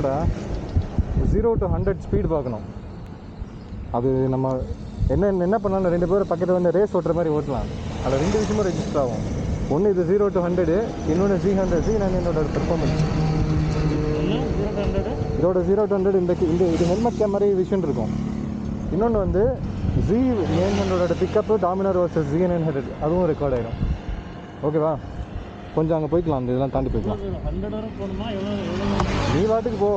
என்னடா 0 to 100 speed பார்க்கணும். அது நம்ம என்ன பண்ணலாம், 2 பேரும் பக்கத்தில் வந்து ரேஸ் ஓட்டுற மாதிரி ஓட்டலாம். அதில் 2 விஷயமும் ரெஜிஸ்டர் ஆகும். ஒன்று இது 0 to 100, இன்னொன்று Z900 பெர்ஃபார்மன்ஸ். இதோட 0 to 100 இந்த இது ஹெல்மெட் கேமரா விஷன் இருக்கும். இன்னொன்று வந்து Z900 pickup Dominar versus Z900 அதுவும் ரெக்கார்ட் ஆகிடும். ஓகேவா? கொஞ்சம் அங்கே போய்க்கலாம், அந்த இதெல்லாம் தாண்டி போய்க்கலாம். நீ வாட்டுக்கு போ,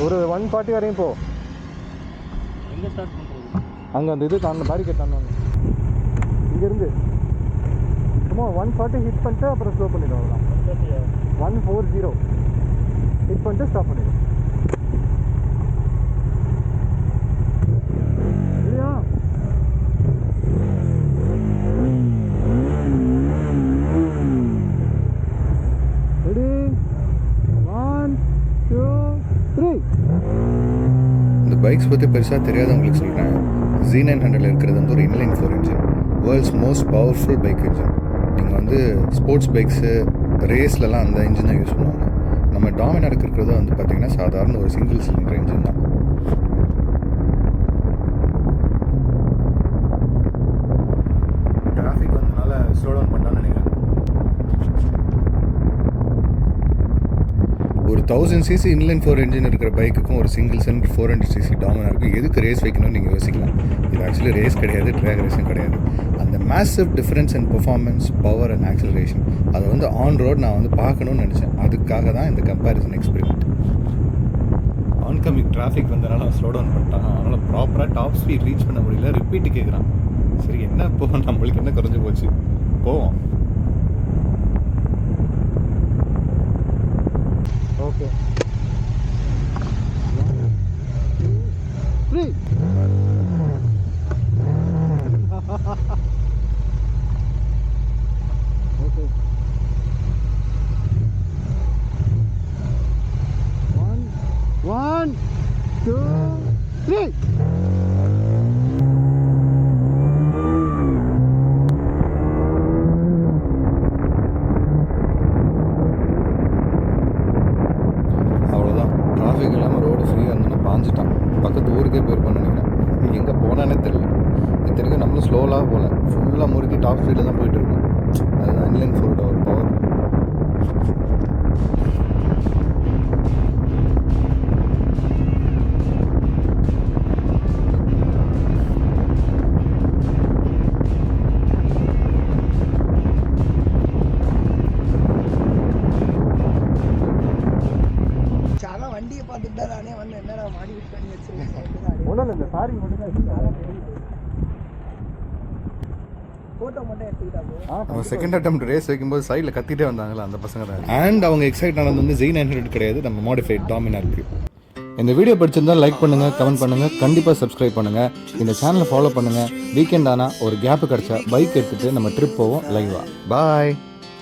ஒரு 140 வரையும் போ. அங்கே அந்த இது தாண்ட பேரிகேட் தாண்டணும். இங்கேருந்து சும்மா 140 ஹிட் பண்ணிட்டு அப்புறம் ஸ்லோ பண்ணிவிடும். அவ்வளோதான். 140 ஹிட் பண்ணிட்டு ஸ்டாப் பண்ணிவிடும். இல்லையா? ரெடி, 1 2 3. இந்த பைக்ஸ் பற்றி பெருசாக தெரியாதவங்களுக்கு சொல்கிறேன். Z900 இருக்கிறது வந்து ஒரு inline 4 engine, world's most powerful bike engine. நீங்கள் வந்து ஸ்போர்ட்ஸ் பைக்ஸு ரேஸ்லலாம் அந்த இன்ஜின் தான் யூஸ் பண்ணுவாங்க. நம்ம டாமினார் இருக்கிறது வந்து பார்த்திங்கன்னா சாதாரண ஒரு சிங்கிள் சிலிண்டர் இன்ஜின் தான். டிராஃபிக் வந்தனால ஸ்லோ டவுன் பண்ணான்னு நினைக்கிறேன். ஒரு 1000cc இன்லைன் 4 இன்ஜின் இருக்கிற பைக்குக்கும் ஒரு சிங்கிள் சிலிண்டர் 400cc டாமினாருக்கும் எதுக்கு ரேஸ் வைக்கணும்னு நீங்கள் யோசிக்கலாம். இது ஆக்சுவலி ரேஸ் கிடையாது, ட்ராக் ரேஸும் கிடையாது. அந்த massive difference and performance, power and acceleration அதை வந்து ஆன் ரோட் நான் வந்து பார்க்கணும்னு நினச்சேன். அதுக்காக தான் இந்த கம்பேரிசன் எக்ஸ்பெரிமெண்ட். ஆன்கமிங் டிராஃபிக் வந்தனால ஸ்லோ டவுன் பண்ணிட்டான். அதனால் ப்ராப்பராக டாப் ஸ்பீட் ரீச் பண்ண முடியல. ரிப்பீட்டு கேட்குறான். சரி என்ன போவோம், நம்மளுக்கு என்ன குறைஞ்சி போச்சு, போவோம். ஓகே, 1 2 3. ஓகே, 1 2 3. அவ்வளோதான், டிராஃபிக் இல்லாமல் ரோடு ஃப்ரீயாக இருந்தோன்னா பாஞ்சிட்டான். பக்கத்து ஊருக்கே போயிருப்பான்னு நினைக்கிறேன். எங்கே போனானே தெரியல. இத்தனைக்கும் நம்மளும் ஸ்லோலாக போகல, ஃபுல்லாக முறுக்கி டாப் ஸ்பீடில் தான் போயிட்டு இருக்கோம். அதுதான் இன்லைன் 4 ஒரு பவர். வண்டியை பார்த்துட்டு தானே வந்து என்னடா மாடிஃபை பண்ணி வச்சிருக்கேன். ஒன்றும் இல்லை, சாரி மட்டும் தான். ஃபோட்டோ மட்டும் எடுத்துக்கிட்டாங்க. அவங்க செகண்ட் அட்டெம்ப்ட் ரேஸ் வைக்கும்போது சைடில் கத்திட்டே வந்தாங்களா அந்த பசங்க தான். அண்ட் அவங்க எக்ஸைட் ஆனது வந்து Z900 கிடையாது, நம்ம மாடிஃபைட் டாமினாருக்கு. இந்த வீடியோ பிடிச்சிருந்தா லைக் பண்ணுங்கள், கமெண்ட் பண்ணுங்கள், கண்டிப்பாக சப்ஸ்கிரைப் பண்ணுங்கள், இந்த சேனலை ஃபாலோ பண்ணுங்கள். வீக்கெண்ட் ஆனால் ஒரு கேப்பு கிடச்சா பைக் எடுத்துகிட்டு நம்ம ட்ரிப் போவோம் லைவாக. பாய்.